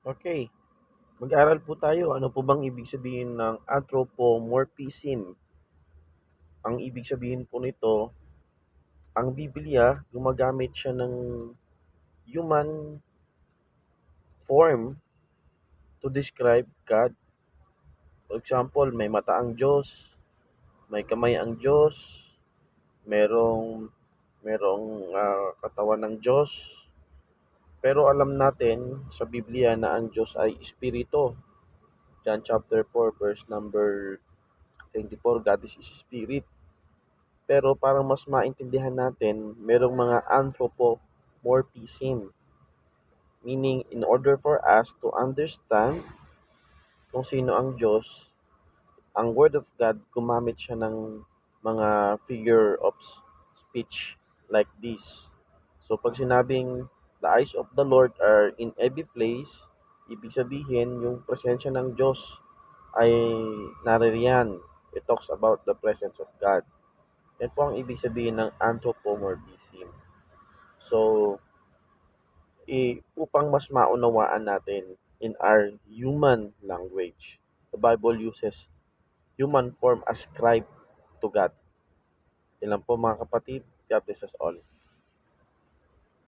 Okay, mag-aral po tayo. Ano po bang ibig sabihin ng anthropomorphism? Ang ibig sabihin po nito, ang Biblia, gumagamit siya ng human form to describe God. For example, may mata ang Diyos, may kamay ang Diyos, merong katawan ng Diyos. Pero alam natin sa Biblia na ang Diyos ay espiritu. John chapter 4 verse number 24, God is spirit. Pero para mas maintindihan natin, merong mga anthropomorphism. Meaning, in order for us to understand kung sino ang Diyos, ang Word of God, gumamit siya ng mga figure of speech like this. So, pag sinabing, the eyes of the Lord are in every place, ibig sabihin, yung presensya ng Diyos ay naririyan. It talks about the presence of God. Yan po ang ibig sabihin ng anthropomorphism. So, upang mas maunawaan natin in our human language, the Bible uses human form ascribed to God. Yan lang po mga kapatid. God bless us all.